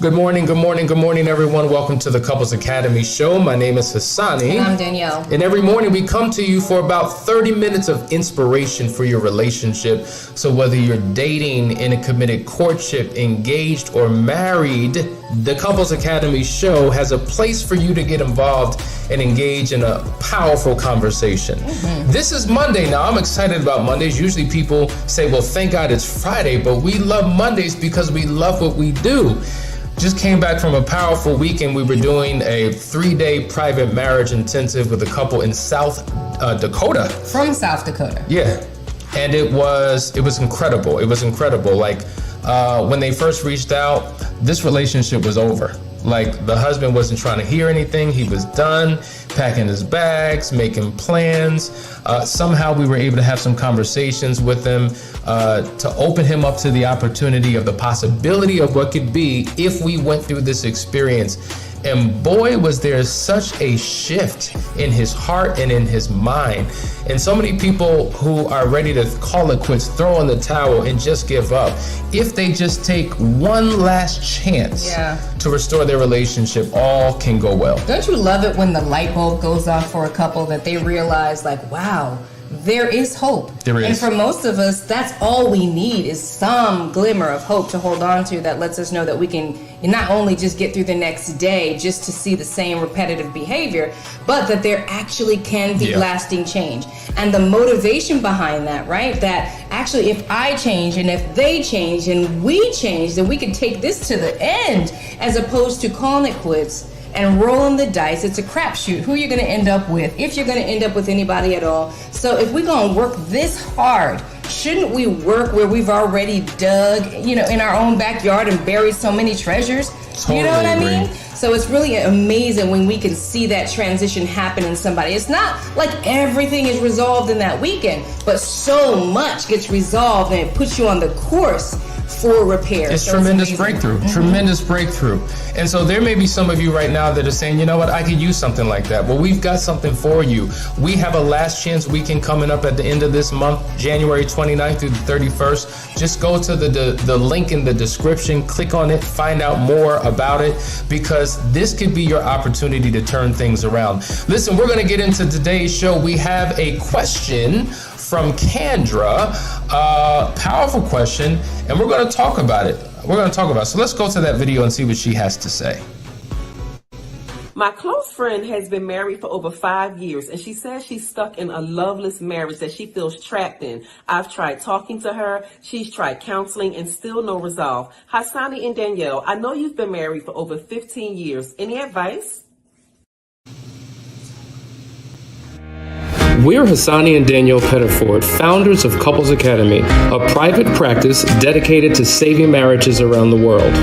Good morning, everyone. Welcome to the Couples Academy show. My name is Hassani. And I'm Danielle. And every morning we come to you for about 30 minutes of inspiration for your relationship. So whether you're dating, in a committed courtship, engaged, or married, the Couples Academy show has a place for you to get involved and engage in a powerful conversation. This is Monday. Now, I'm excited about Mondays. Usually people say, well, thank God it's Friday, but we love Mondays because we love what we do. Just came back from a powerful weekend. We were doing a 3-day private marriage intensive with a couple in South Dakota. From South Dakota. Yeah. And it was incredible. It was incredible. Like when they first reached out, this relationship was over. Like the husband wasn't trying to hear anything. He was done packing his bags, making plans. Somehow we were able to have some conversations with him to open him up to the opportunity of the possibility of what could be if we went through this experience. And boy, was there such a shift in his heart and in his mind. And so many people who are ready to call it quits, throw in the towel and just give up. If they just take one last chance to restore their relationship, all can go well. Don't you love it when the light bulb goes off for a couple that they realize like, wow, there is hope. There is. And for most of us, that's all we need is some glimmer of hope to hold on to that lets us know that we can not only just get through the next day just to see the same repetitive behavior, but that there actually can be lasting change. And the motivation behind that, right? That actually if I change and if they change and we change, then we can take this to the end as opposed to calling it quits and rolling the dice. It's a crapshoot who you're going to end up with, if you're going to end up with anybody at all. So if we're going to work this hard, shouldn't we work where we've already dug, in our own backyard and buried so many treasures? Totally you know what I agree. mean? So it's really amazing when we can see that transition happen in somebody. It's not like everything is resolved in that weekend, but so much gets resolved and it puts you on the course for repair. It's tremendous breakthrough, tremendous breakthrough. And so there may be some of you right now that are saying, you know what, I could use something like that. Well, we've got something for you. We have a last chance weekend coming up at the end of this month, January 29th through the 31st. Just go to the link in the description, click on it, find out more about it, because this could be your opportunity to turn things around. Listen, we're going to get into today's show. We have a question from Kendra, powerful question, and we're going to talk about it. So let's go to that video and see what she has to say. My close friend has been married for over 5 years, and she says she's stuck in a loveless marriage that she feels trapped in. I've tried talking to her, she's tried counseling, and still no resolve. Hassani and Danielle, I know you've been married for over 15 years. Any advice? We're Hassani and Danielle Pettiford, founders of Couples Academy, a private practice dedicated to saving marriages around the world.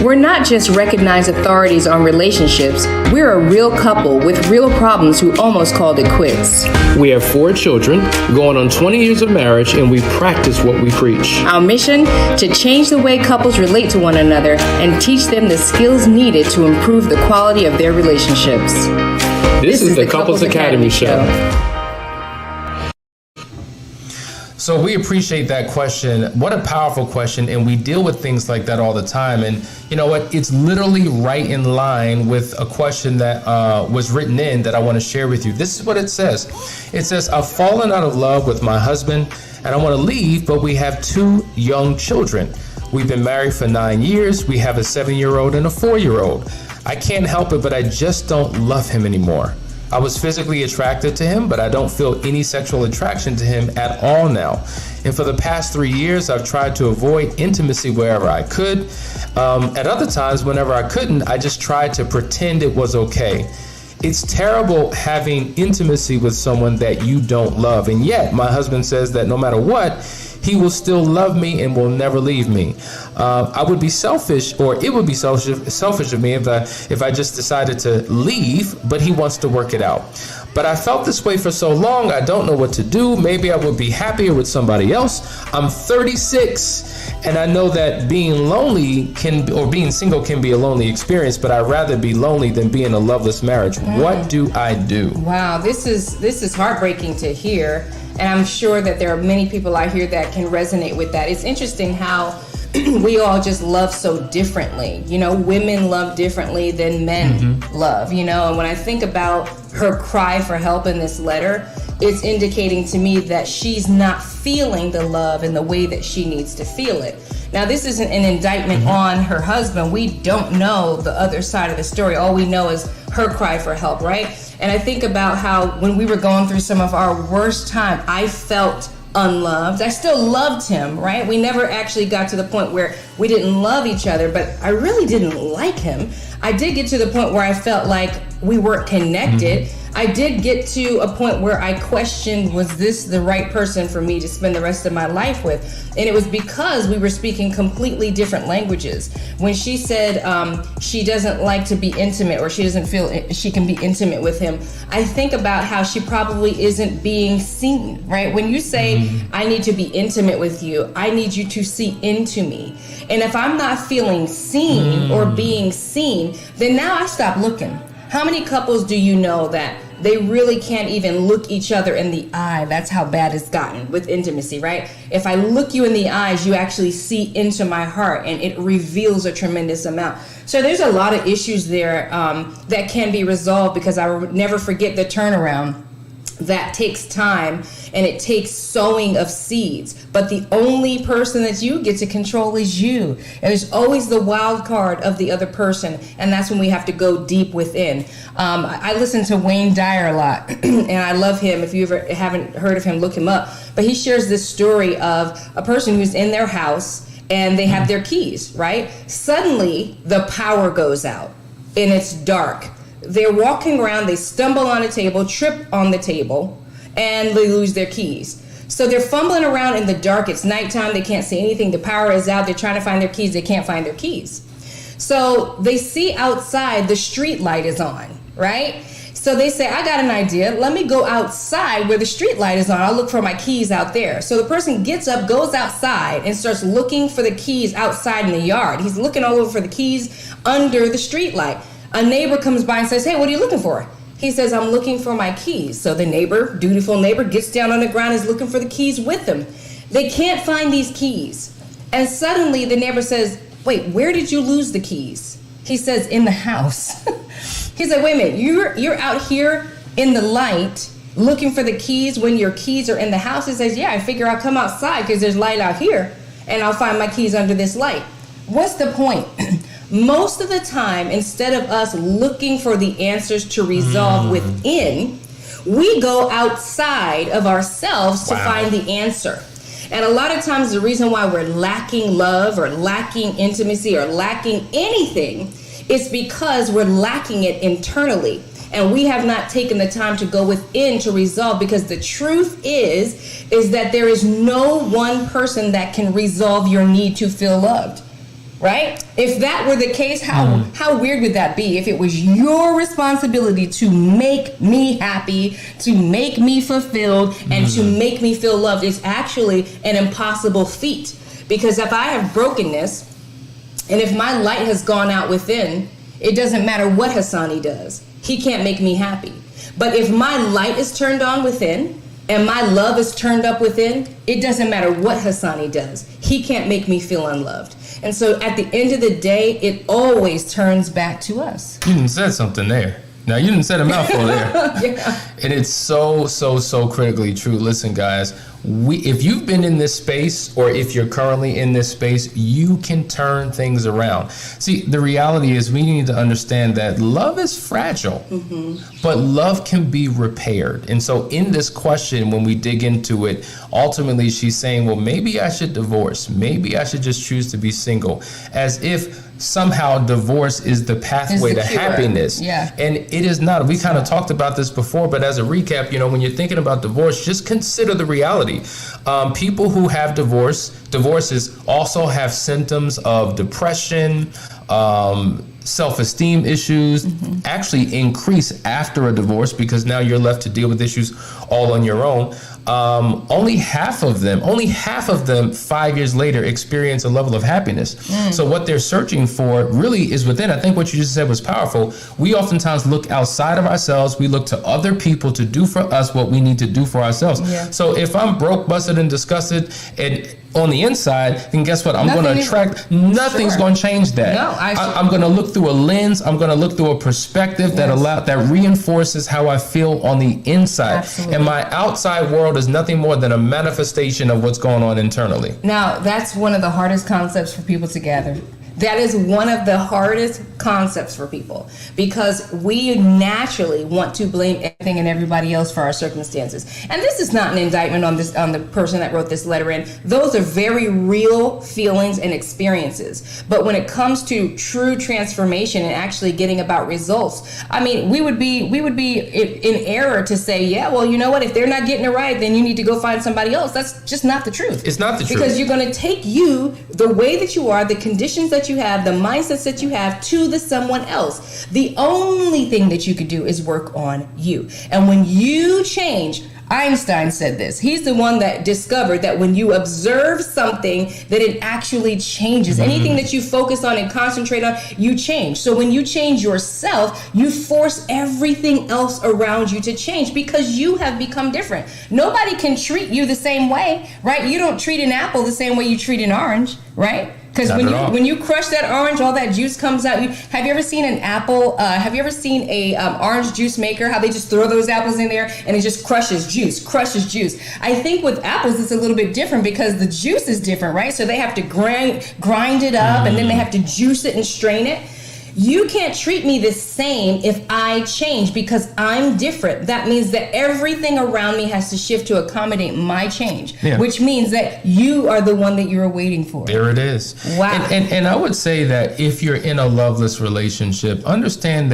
We're not just recognized authorities on relationships. We're a real couple with real problems who almost called it quits. We have 4 children, going on 20 years of marriage, and we practice what we preach. Our mission, to change the way couples relate to one another and teach them the skills needed to improve the quality of their relationships. This is the Couples Academy show. So we appreciate that question. What a powerful question. And we deal with things like that all the time. And you know what? It's literally right in line with a question that was written in that I want to share with you. This is what it says. It says, I've fallen out of love with my husband and I want to leave, but we have 2 young children. We've been married for 9 years. We have a 7-year-old and a 4-year-old. I can't help it, but I just don't love him anymore. I was physically attracted to him, but I don't feel any sexual attraction to him at all now. And for the past 3 years, I've tried to avoid intimacy wherever I could. At other times, whenever I couldn't, I just tried to pretend it was okay. It's terrible having intimacy with someone that you don't love. And yet, my husband says that no matter what, he will still love me and will never leave me. I would be selfish, or it would be selfish of me if I just decided to leave, but he wants to work it out. But I felt this way for so long, I don't know what to do. Maybe I would be happier with somebody else. I'm 36, and I know that being lonely being single can be a lonely experience, but I'd rather be lonely than be in a loveless marriage. What do I do? Wow, this is heartbreaking to hear. And I'm sure that there are many people out here that can resonate with that. It's interesting how we all just love so differently. You know, women love differently than men love, you know. And when I think about her cry for help in this letter, it's indicating to me that she's not feeling the love in the way that she needs to feel it. Now, this isn't an indictment on her husband. We don't know the other side of the story. All we know is her cry for help, right? And I think about how when we were going through some of our worst time, I felt unloved. I still loved him, right? We never actually got to the point where we didn't love each other, but I really didn't like him. I did get to the point where I felt like we weren't connected. I did get to a point where I questioned, was this the right person for me to spend the rest of my life with? And it was because we were speaking completely different languages. When she said she doesn't like to be intimate, or she doesn't feel she can be intimate with him, I think about how she probably isn't being seen, right? When you say, I need to be intimate with you, I need you to see into me. And if I'm not feeling seen or being seen, then now I stop looking. How many couples do you know that they really can't even look each other in the eye? That's how bad it's gotten with intimacy, right? If I look you in the eyes, you actually see into my heart, and it reveals a tremendous amount. So there's a lot of issues there that can be resolved, because I will never forget the turnaround. That takes time, and it takes sowing of seeds. But the only person that you get to control is you. And there's always the wild card of the other person, and that's when we have to go deep within. I listen to Wayne Dyer a lot, and I love him. If you ever haven't heard of him, look him up. But he shares this story of a person who's in their house, and they have their keys, right? Suddenly, the power goes out, and it's dark. They're walking around, they stumble on a table, trip on the table, and they lose their keys. So they're fumbling around in the dark. It's nighttime. They can't see anything. The power is out. They're trying to find their keys. They can't find their keys. So they see outside the street light is on, right? So they say, I got an idea. Let me go outside where the street light is on. I'll look for my keys out there. So the person gets up, goes outside, and starts looking for the keys outside in the yard. He's looking all over for the keys under the street light. A neighbor comes by and says, hey, what are you looking for? He says, I'm looking for my keys. So the neighbor, dutiful neighbor, gets down on the ground and is looking for the keys with them. They can't find these keys. And suddenly the neighbor says, wait, where did you lose the keys? He says, in the house. He's like, wait a minute, you're out here in the light looking for the keys when your keys are in the house? He says, yeah, I figure I'll come outside because there's light out here, and I'll find my keys under this light. What's the point? Most of the time, instead of us looking for the answers to resolve within, we go outside of ourselves to find the answer. And a lot of times the reason why we're lacking love or lacking intimacy or lacking anything is because we're lacking it internally. And we have not taken the time to go within to resolve, because the truth is that there is no one person that can resolve your need to feel loved. Right? If that were the case, how weird would that be? If it was your responsibility to make me happy, to make me fulfilled, and to make me feel loved, it's actually an impossible feat. Because if I have brokenness, and if my light has gone out within, it doesn't matter what Hassani does. He can't make me happy. But if my light is turned on within, and my love is turned up within, it doesn't matter what Hassani does. He can't make me feel unloved. And so at the end of the day, it always turns back to us. You done said something there. Now, you didn't say a mouthful there. Yeah. And it's so critically true. Listen, guys, if you've been in this space, or if you're currently in this space, you can turn things around. See, the reality is we need to understand that love is fragile, but love can be repaired. And so in this question, when we dig into it, ultimately she's saying, well, maybe I should divorce. Maybe I should just choose to be single, as if somehow divorce is the pathway to happiness. Yeah. And it is not. We kind of talked about this before, but as a recap, when you're thinking about divorce, just consider the reality. People who have divorces also have symptoms of depression, self-esteem issues, actually increase after a divorce, because now you're left to deal with issues all on your own. only half of them 5 years later experience a level of happiness. So what they're searching for really is within. I think what you just said was powerful. We oftentimes look outside of ourselves. We look to other people to do for us what we need to do for ourselves. Yeah. So if I'm broke, busted, and disgusted, and on the inside, then guess what? I'm going to attract, nothing's going to change that. No, I'm going to look through a lens. I'm going to look through a perspective that reinforces how I feel on the inside. Absolutely. And my outside world is nothing more than a manifestation of what's going on internally. Now, that's one of the hardest concepts for people to gather. That is one of the hardest concepts for people, because we naturally want to blame everything and everybody else for our circumstances. And this is not an indictment on the person that wrote this letter in. Those are very real feelings and experiences. But when it comes to true transformation and actually getting about results, I mean, we would be in error to say, yeah, well, you know what? If they're not getting it right, then you need to go find somebody else. That's just not the truth. It's not the truth. Because you're going to take you, the way that you are, the conditions that you have, the mindsets that you have, to the someone else. The only thing that you could do is work on you. And when you change, Einstein said this. He's the one that discovered that when you observe something, that it actually changes. Anything that you focus on and concentrate on, you change. So when you change yourself, you force everything else around you to change, because you have become different. Nobody can treat you the same way, right? You don't treat an apple the same way you treat an orange, right? Because when you crush that orange, all that juice comes out. Have you ever seen an apple? Have you ever seen a orange juice maker? How they just throw those apples in there and it just crushes juice. I think with apples it's a little bit different, because the juice is different, right? So they have to grind it up, and then they have to juice it and strain it. You can't treat me the same if I change, because I'm different. That means that everything around me has to shift to accommodate my change, which means that you are the one that you're waiting for. There it is. Wow. And I would say that if you're in a loveless relationship, understand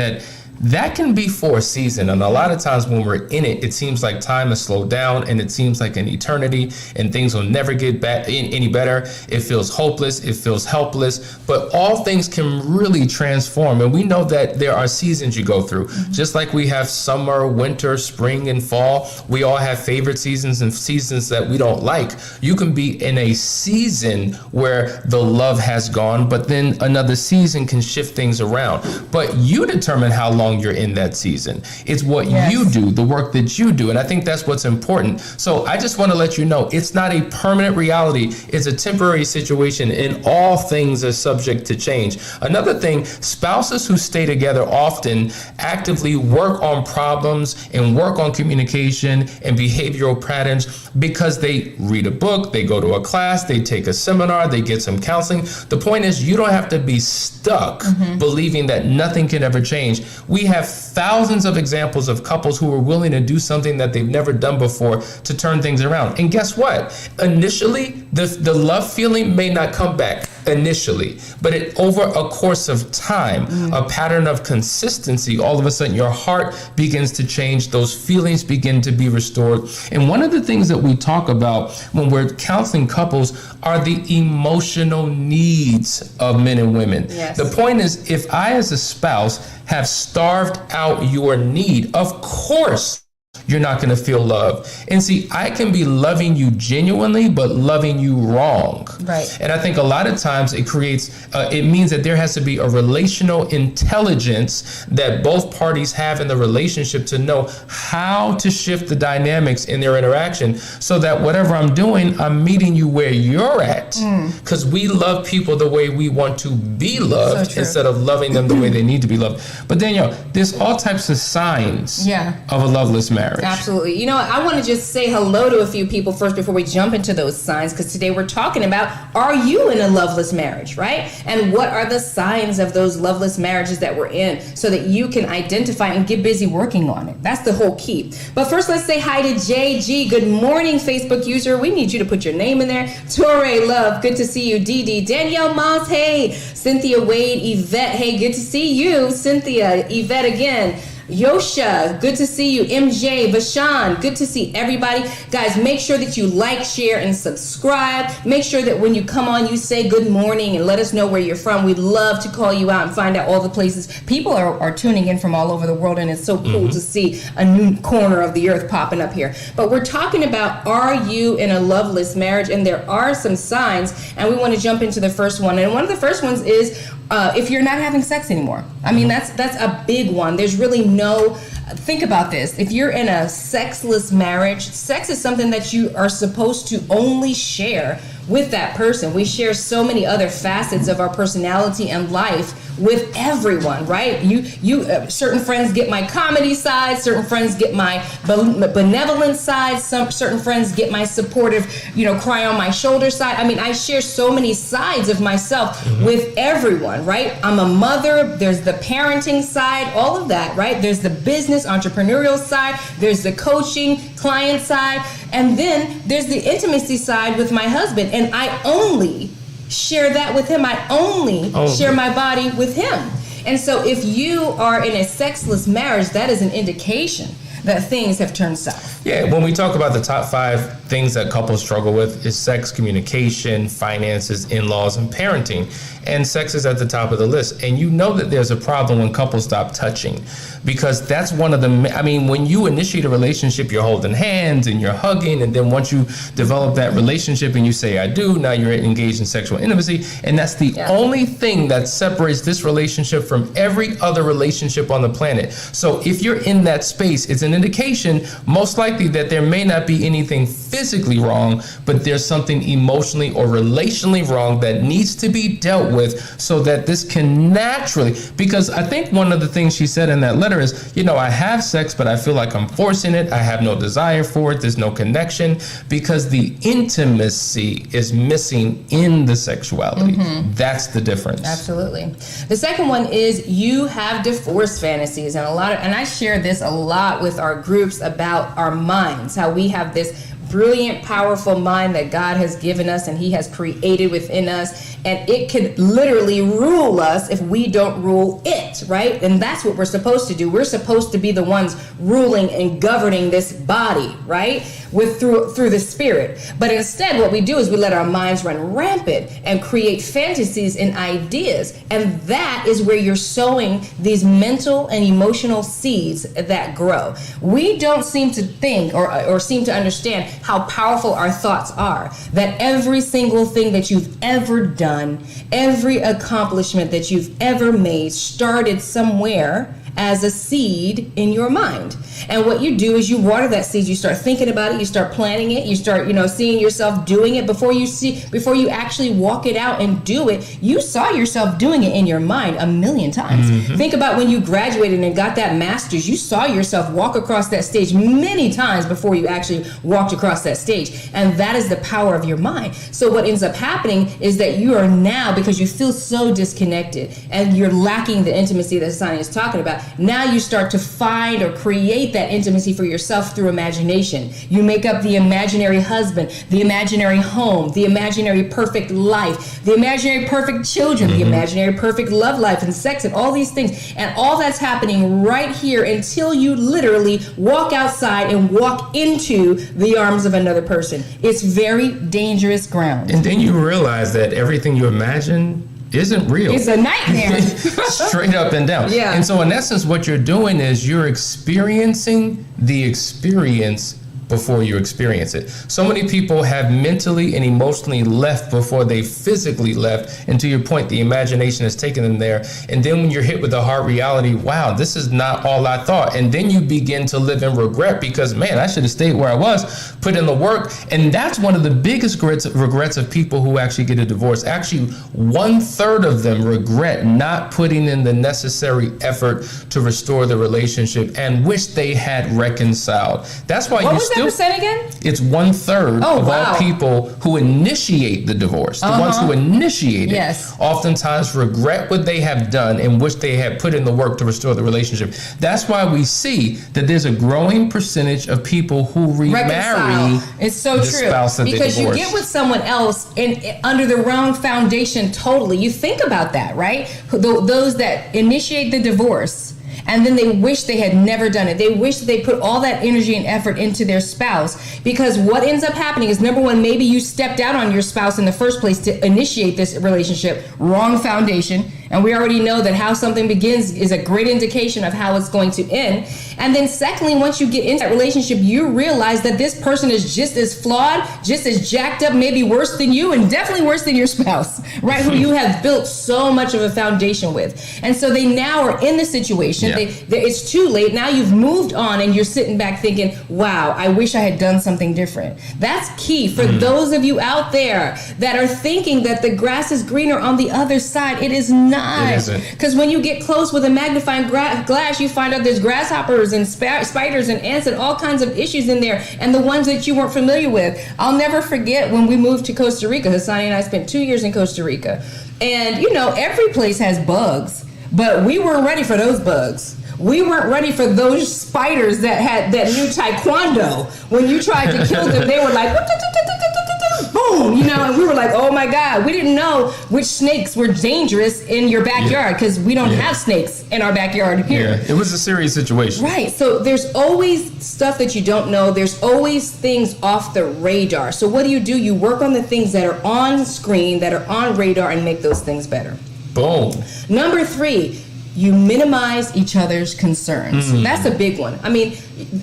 that can be for a season. And a lot of times when we're in it, it seems like time has slowed down, and it seems like an eternity, and things will never get any better. It feels hopeless. It feels helpless. But all things can really transform. And we know that there are seasons you go through. Just like we have summer, winter, spring, and fall, we all have favorite seasons and seasons that we don't like. You can be in a season where the love has gone, but then another season can shift things around. But you determine how long you're in that season. It's what you do, the work that you do. And I think that's what's important. So I just want to let you know, it's not a permanent reality. It's a temporary situation, and all things are subject to change. Another thing, spouses who stay together often actively work on problems and work on communication and behavioral patterns, because they read a book, they go to a class, they take a seminar, they get some counseling. The point is, you don't have to be stuck believing that nothing can ever change. We have thousands of examples of couples who are willing to do something that they've never done before to turn things around. And guess what? Initially, the love feeling may not come back initially, but over a course of time, a pattern of consistency, all of a sudden your heart begins to change. Those feelings begin to be restored. And one of the things that we talk about when we're counseling couples are the emotional needs of men and women. Yes. The point is, if I as a spouse have starved out your need, of course you're not going to feel love. And see, I can be loving you genuinely, but loving you wrong. Right. And I think a lot of times it means that there has to be a relational intelligence that both parties have in the relationship to know how to shift the dynamics in their interaction, so that whatever I'm doing, I'm meeting you where you're at. Because we love people the way we want to be loved, instead of loving them the way they need to be loved. But Danielle, there's all types of signs of a loveless marriage. Absolutely. You know, I want to just say hello to a few people first before we jump into those signs, because today we're talking about, are you in a loveless marriage, right? And what are the signs of those loveless marriages that we're in, so that you can identify and get busy working on it. That's the whole key. But first, let's say hi to JG. Good morning, Facebook user. We need you to put your name in there. Torre Love, good to see you. DD, Danielle Moss, hey. Cynthia Wade, Yvette, hey, good to see you. Cynthia, Yvette again. Yosha, good to see you. MJ, Vashan, good to see everybody. Guys, make sure that you like, share, and subscribe. Make sure that when you come on, you say good morning and let us know where you're from. We'd love to call you out and find out all the places. People are tuning in from all over the world, and it's so cool to see a new corner of the earth popping up here. But we're talking about, are you in a loveless marriage? And there are some signs, and we want to jump into the first one. And one of the first ones is if you're not having sex anymore. I mean, that's a big one. There's really no, think about this. If you're in a sexless marriage, sex is something that you are supposed to only share with that person. We share so many other facets of our personality and life with everyone, right? You certain friends get my comedy side, certain friends get my benevolent side, certain friends get my supportive, cry on my shoulder side. I mean, I share so many sides of myself with everyone, right? I'm a mother, there's the parenting side, all of that, right? There's the business, entrepreneurial side, there's the coaching, client side, and then there's the intimacy side with my husband, and I only share that with him. I only share my body with him. And so if you are in a sexless marriage, that is an indication that things have turned south. Yeah, when we talk about the top 5 things that couples struggle with is sex, communication, finances, in-laws, and parenting. And sex is at the top of the list. And you know that there's a problem when couples stop touching, because that's one of the, when you initiate a relationship, you're holding hands and you're hugging. And then once you develop that relationship and you say, I do, now you're engaged in sexual intimacy. And that's the only thing that separates this relationship from every other relationship on the planet. So if you're in that space, it's an indication, most likely, that there may not be anything physically wrong, but there's something emotionally or relationally wrong that needs to be dealt with so that this can naturally, because I think one of the things she said in that letter is, I have sex, but I feel like I'm forcing it. I have no desire for it. There's no connection, because the intimacy is missing in the sexuality. That's the difference. Absolutely. The second one is you have divorce fantasies, and I share this a lot with our groups about our minds, how we have this brilliant, powerful mind that God has given us and He has created within us, and it could literally rule us if we don't rule it, right? And that's what we're supposed to do. We're supposed to be the ones ruling and governing this body, right? Through the Spirit. But instead, what we do is we let our minds run rampant and create fantasies and ideas, and that is where you're sowing these mental and emotional seeds that grow. We don't seem to think or seem to understand how powerful our thoughts are, that every single thing that you've ever done, every accomplishment that you've ever made started somewhere as a seed in your mind. And what you do is you water that seed. You start thinking about it. You start planning it. You start, seeing yourself doing it before you actually walk it out and do it. You saw yourself doing it in your mind a million times. Think about when you graduated and got that master's. You saw yourself walk across that stage many times before you actually walked across that stage. And that is the power of your mind. So what ends up happening is that you are now, because you feel so disconnected and you're lacking the intimacy that Sonny is talking about, now you start to find or create that intimacy for yourself through imagination. You make up the imaginary husband, the imaginary home, the imaginary perfect life, the imaginary perfect children, the imaginary perfect love life and sex and all these things. And all that's happening right here until you literally walk outside and walk into the arms of another person. It's very dangerous ground. And then you realize that everything you imagine isn't real. It's a nightmare. Straight up and down. Yeah. And so in essence, what you're doing is you're experiencing the experience before you experience it. So many people have mentally and emotionally left before they physically left. And to your point, the imagination has taken them there. And then when you're hit with the hard reality, wow, this is not all I thought. And then you begin to live in regret because, man, I should have stayed where I was, put in the work. And that's one of the biggest regrets of people who actually get a divorce. Actually, 1/3 of them regret not putting in the necessary effort to restore the relationship and wish they had reconciled. That's why What percent again? It's 1/3 of all people who initiate the divorce. The ones who initiate it oftentimes regret what they have done and wish they had put in the work to restore the relationship. That's why we see that there's a growing percentage of people who remarry it's so the true. spouse that because they you divorced. get with someone else under the wrong foundation totally. You think about that, right? Those that initiate the divorce and then they wish they had never done it. They wish they put all that energy and effort into their spouse, because what ends up happening is, number one, maybe you stepped out on your spouse in the first place to initiate this relationship. Wrong foundation. And we already know that how something begins is a great indication of how it's going to end. And then secondly, once you get into that relationship, you realize that this person is just as flawed, just as jacked up, maybe worse than you, and definitely worse than your spouse, right? Who you have built so much of a foundation with. And so they now are in the situation. Yeah. It's too late. Now you've moved on and you're sitting back thinking, wow, I wish I had done something different. That's key for those of you out there that are thinking that the grass is greener on the other side. It is not. It isn't. Because when you get close with a magnifying glass, you find out there's grasshoppers and spiders and ants and all kinds of issues in there, and the ones that you weren't familiar with. I'll never forget when we moved to Costa Rica. Hassani and I spent 2 years in Costa Rica. And, you know, every place has bugs, but we weren't ready for those bugs. We weren't ready for those spiders that knew taekwondo. When you tried to kill them, they were like, boom, you know, and we were like, oh my God. We didn't know which snakes were dangerous in your backyard, because we don't have snakes in our backyard here. Yeah, it was a serious situation. Right. So there's always stuff that you don't know. There's always things off the radar. So what do? You work on the things that are on screen, that are on radar, and make those things better. Boom. Number 3, you minimize each other's concerns. That's a big one. I mean,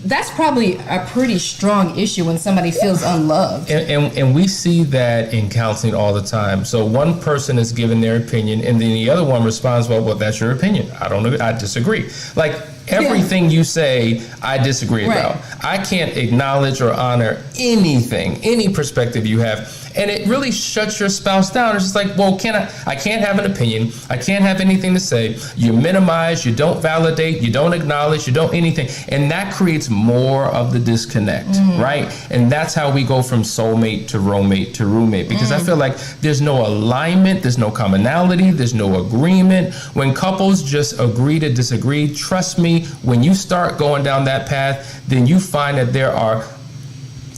that's probably a pretty strong issue when somebody feels unloved. And we see that in counseling all the time. So one person is giving their opinion, and then the other one responds, well, that's your opinion. I disagree. Like, everything you say, I disagree about. I can't acknowledge or honor anything, any perspective you have. And it really shuts your spouse down. It's just like, well, I can't have an opinion. I can't have anything to say. You minimize, you don't validate, you don't acknowledge, you don't anything. And that creates more of the disconnect, right? And that's how we go from soulmate to roommate, because I feel like there's no alignment, there's no commonality, there's no agreement. When couples just agree to disagree, trust me, when you start going down that path, then you find that there are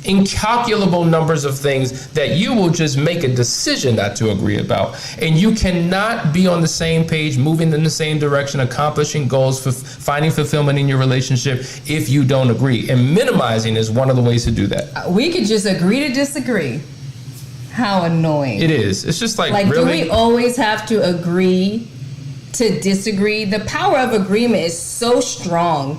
incalculable numbers of things that you will just make a decision not to agree about. And you cannot be on the same page, moving in the same direction, accomplishing goals, finding fulfillment in your relationship if you don't agree. And minimizing is one of the ways to do that. We could just agree to disagree. How annoying. It is. It's just like really? Do we always have to agree to disagree? The power of agreement is so strong.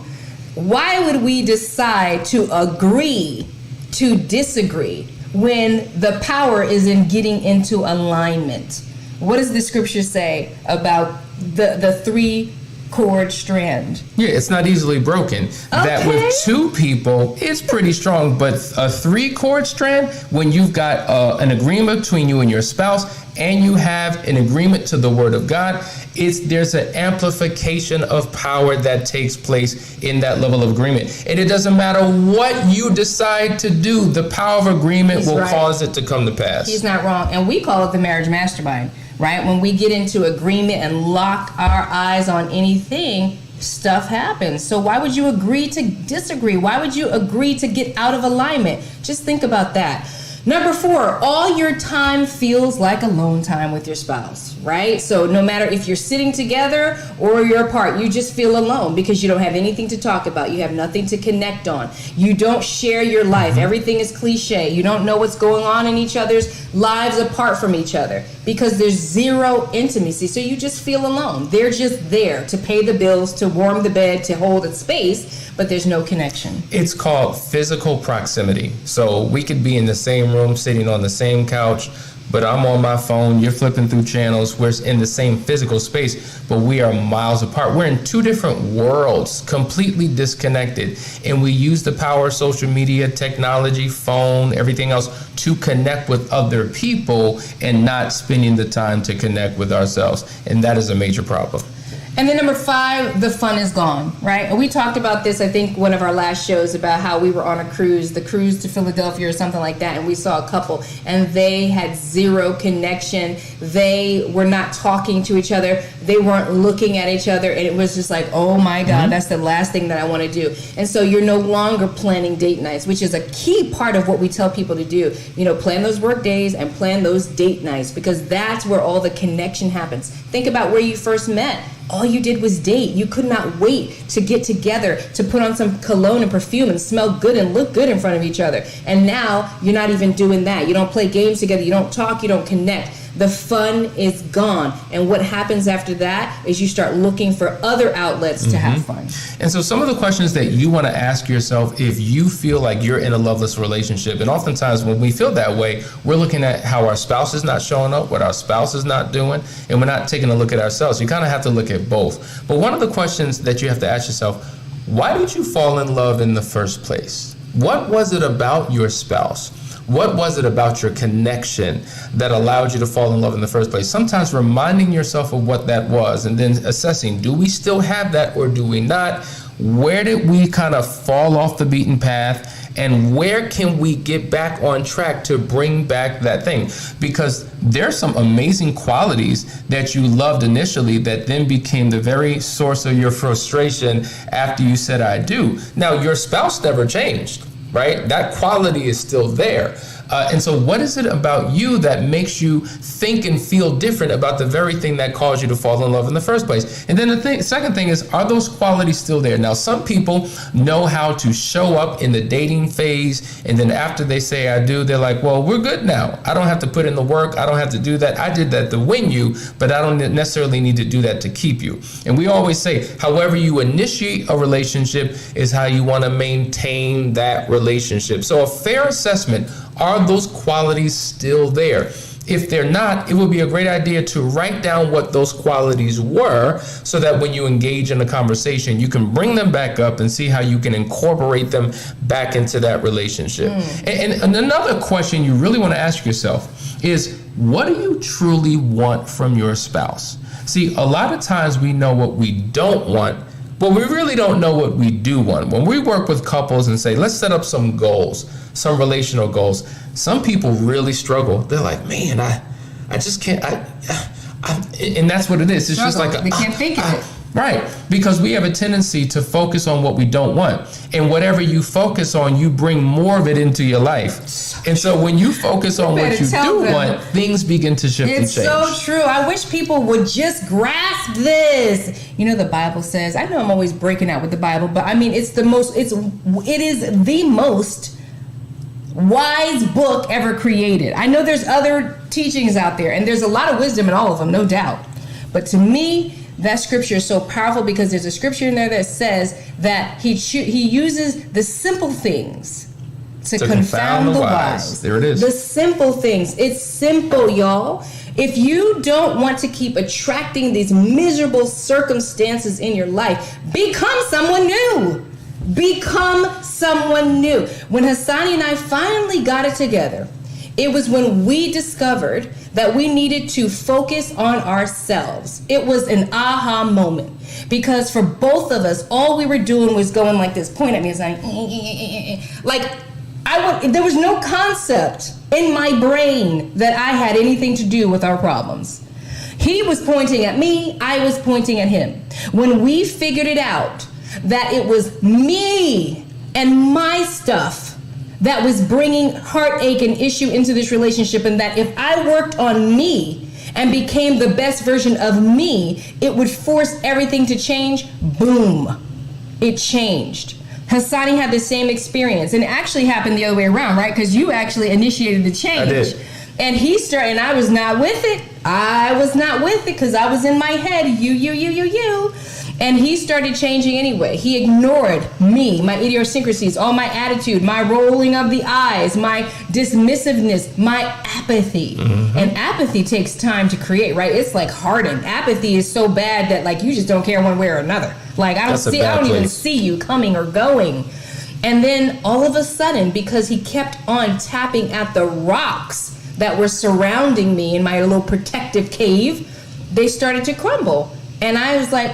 Why would we decide to agree to disagree when the power is in getting into alignment? What does the scripture say about the 3-chord strand? Yeah, it's not easily broken. Okay. That with 2 people, it's pretty strong, but a 3-chord strand, when you've got an agreement between you and your spouse, and you have an agreement to the word of God, there's an amplification of power that takes place in that level of agreement. And it doesn't matter what you decide to do, the power of agreement will cause it to come to pass. He's not wrong. And we call it the marriage mastermind, right? When we get into agreement and lock our eyes on anything, stuff happens. So why would you agree to disagree? Why would you agree to get out of alignment? Just think about that. Number 4, all your time feels like alone time with your spouse, right? So no matter if you're sitting together or you're apart, you just feel alone because you don't have anything to talk about. You have nothing to connect on. You don't share your life. Everything is cliche. You don't know what's going on in each other's lives apart from each other because there's zero intimacy. So you just feel alone. They're just there to pay the bills, to warm the bed, to hold a space, but there's no connection. It's called physical proximity. So we could be in the same room, sitting on the same couch, but I'm on my phone, you're flipping through channels, we're in the same physical space, but we are miles apart. We're in 2 different worlds, completely disconnected. And we use the power of social media, technology, phone, everything else to connect with other people and not spending the time to connect with ourselves. And that is a major problem. And then number 5, the fun is gone, right? And we talked about this, I think, one of our last shows about how we were on a cruise, the cruise to Philadelphia or something like that, and we saw a couple, and they had zero connection. They were not talking to each other. They weren't looking at each other, and it was just like, oh my God, that's the last thing that I want to do. And so you're no longer planning date nights, which is a key part of what we tell people to do. You know, plan those work days and plan those date nights because that's where all the connection happens. Think about where you first met. all you did was date. You could not wait to get together, to put on some cologne and perfume and smell good and look good in front of each other. And now you're not even doing that. You don't play games together. You don't talk. You don't connect. The fun is gone. And what happens after that is you start looking for other outlets to have fun. And so some of the questions that you want to ask yourself if you feel like you're in a loveless relationship, and oftentimes when we feel that way, we're looking at how our spouse is not showing up, what our spouse is not doing, and we're not taking a look at ourselves. You kind of have to look at both. But one of the questions that you have to ask yourself, why did you fall in love in the first place? What was it about your spouse? What was it about your connection that allowed you to fall in love in the first place? Sometimes reminding yourself of what that was and then assessing, do we still have that or do we not? Where did we kind of fall off the beaten path? And where can we get back on track to bring back that thing? Because there's some amazing qualities that you loved initially that then became the very source of your frustration after you said, I do. Now, your spouse never changed. Right? That quality is still there. And so what is it about you that makes you think and feel different about the very thing that caused you to fall in love in the first place? And then the second thing is, are those qualities still there? Now, some people know how to show up in the dating phase, and then after they say I do, they're like, well, we're good now. I don't have to put in the work. I don't have to do that. I did that to win you, but I don't necessarily need to do that to keep you. And we always say, however you initiate a relationship is how you want to maintain that relationship. So a fair assessment, are those qualities still there? If they're not, it would be a great idea to write down what those qualities were so that when you engage in a conversation, you can bring them back up and see how you can incorporate them back into that relationship. And another question you really want to ask yourself is, what do you truly want from your spouse? See, a lot of times we know what we don't want, but we really don't know what we do want. When we work with couples and say, let's set up some goals, some relational goals, some people really struggle. They're like, man, I just can't, and that's what it is. It's just like, they can't think of it. Right, because we have a tendency to focus on what we don't want. And whatever you focus on, you bring more of it into your life. And so when you focus on what you do want, things begin to shift and change. It's so true. I wish people would just grasp this. You know, the Bible says, I know I'm always breaking out with the Bible, but I mean, it is the most wise book ever created. I know there's other teachings out there, and there's a lot of wisdom in all of them, no doubt. But to me, that scripture is so powerful because there's a scripture in there that says that he uses the simple things to confound the wise. There it is. The simple things. It's simple, y'all. If you don't want to keep attracting these miserable circumstances in your life, become someone new. Become someone new. When Hassani and I finally got it together, it was when we discovered that we needed to focus on ourselves. It was an aha moment because for both of us, all we were doing was going like this, point at me, there was no concept in my brain that I had anything to do with our problems. He was pointing at me, I was pointing at him. When we figured it out that it was me and my stuff that was bringing heartache and issue into this relationship, and that if I worked on me and became the best version of me, it would force everything to change. Boom. It changed. Hassani had the same experience, and it actually happened the other way around, right? Because you actually initiated the change. I did. And he started, and I was not with it. I was not with it because I was in my head, you. And he started changing anyway. He ignored me, my idiosyncrasies, all my attitude, my rolling of the eyes, my dismissiveness, my apathy. Mm-hmm. And apathy takes time to create, right? It's like hardened. Apathy is so bad that like you just don't care one way or another. Like I don't even see you coming or going. And then all of a sudden, because he kept on tapping at the rocks that were surrounding me in my little protective cave, they started to crumble. And I was like,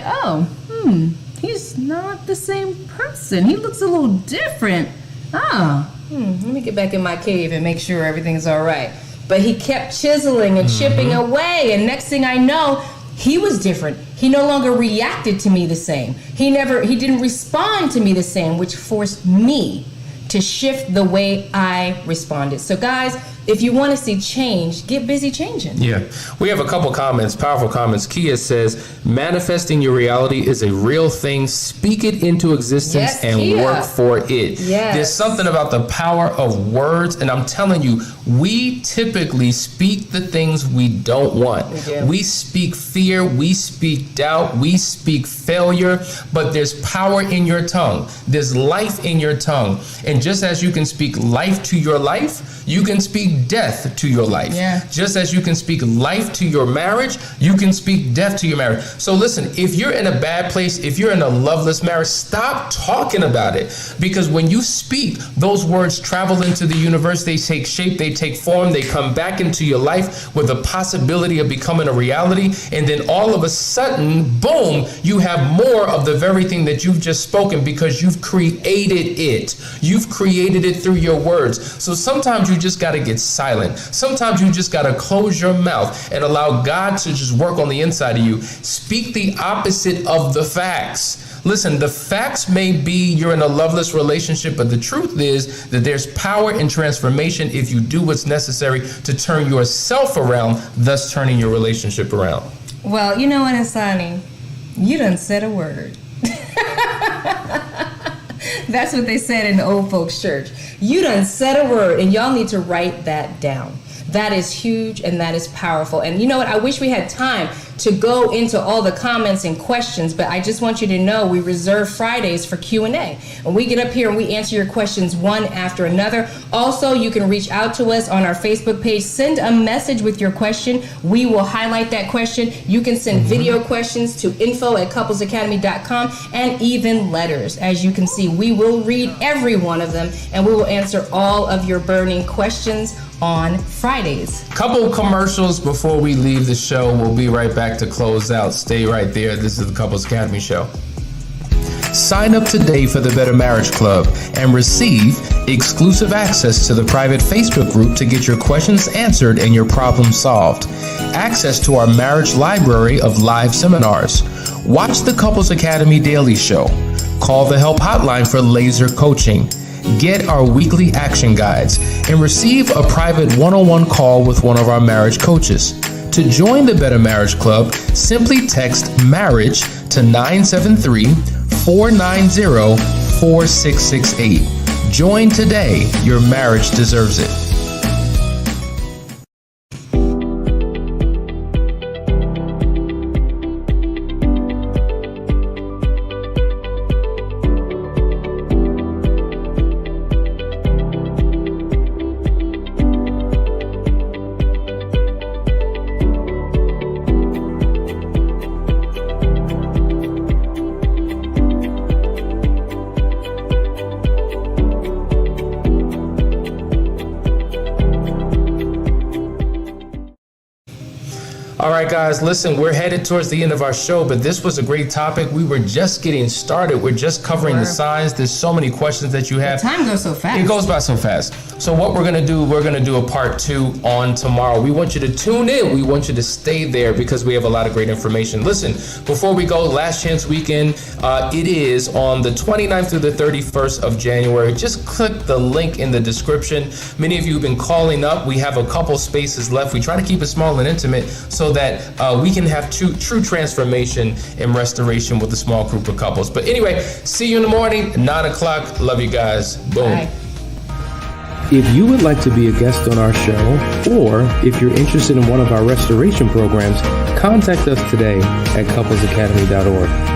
he's not the same person. He looks a little different. Let me get back in my cave and make sure everything's all right. But he kept chiseling and chipping away. And next thing I know, he was different. He no longer reacted to me the same. He didn't respond to me the same, which forced me to shift the way I responded. So guys, if you want to see change, get busy changing. Yeah. We have a couple comments, powerful comments. Kia says, manifesting your reality is a real thing. Speak it into existence and Kia. work for it. Yes. There's something about the power of words. And I'm telling you, we typically speak the things we don't want. We speak fear. We speak doubt. We speak failure. But there's power in your tongue. There's life in your tongue. And just as you can speak life to your life, you can speak death to your life. Just as you can speak life to your marriage, you can speak death to your marriage. So listen, if you're in a bad place, if you're in a loveless marriage, stop talking about it. Because when you speak, those words travel into the universe. They take shape, they take form, they come back into your life with the possibility of becoming a reality. And then all of a sudden, boom, you have more of the very thing that you've just spoken because you've created it. You've created it through your words. So sometimes you just got to get silent. Sometimes you just got to close your mouth and allow God to just work on the inside of you. Speak the opposite of the facts. Listen, the facts may be you're in a loveless relationship, but the truth is that there's power in transformation if you do what's necessary to turn yourself around, thus turning your relationship around. Well, you know what, Hassani? You done said a word. That's what they said in the old folks church. You done said a word, and y'all need to write that down. That is huge and that is powerful. And you know what? I wish we had time to go into all the comments and questions, but I just want you to know we reserve Fridays for Q&A. And we get up here and we answer your questions one after another. Also, you can reach out to us on our Facebook page. Send a message with your question. We will highlight that question. You can send video questions to info@couplesacademy.com and even letters. As you can see, we will read every one of them and we will answer all of your burning questions on Fridays. Couple commercials before we leave the show. We'll be right back to close out. Stay right there. This is the Couples Academy Show. Sign up today for the Better Marriage Club and receive exclusive access to the private Facebook group to get your questions answered and your problems solved. Access to our marriage library of live seminars. Watch the Couples Academy Daily Show. Call the help hotline for laser coaching. Get our weekly action guides and receive a private one-on-one call with one of our marriage coaches. To join the Better Marriage Club, simply text MARRIAGE to 973-490-4668. Join today. Your marriage deserves it. All right, guys, listen, we're headed towards the end of our show, but this was a great topic. We were just getting started. We're just covering the signs. There's so many questions that you have. The time goes so fast. It goes by so fast. So what we're going to do, we're going to do a part 2 on tomorrow. We want you to tune in. We want you to stay there because we have a lot of great information. Listen, before we go, Last Chance Weekend, it is on the 29th through the 31st of January. Just click the link in the description. Many of you have been calling up. We have a couple spaces left. We try to keep it small and intimate so that we can have true transformation and restoration with a small group of couples. But anyway, see you in the morning, 9 o'clock. Love you guys. Boom. Bye. If you would like to be a guest on our show, or if you're interested in one of our restoration programs, contact us today at couplesacademy.org.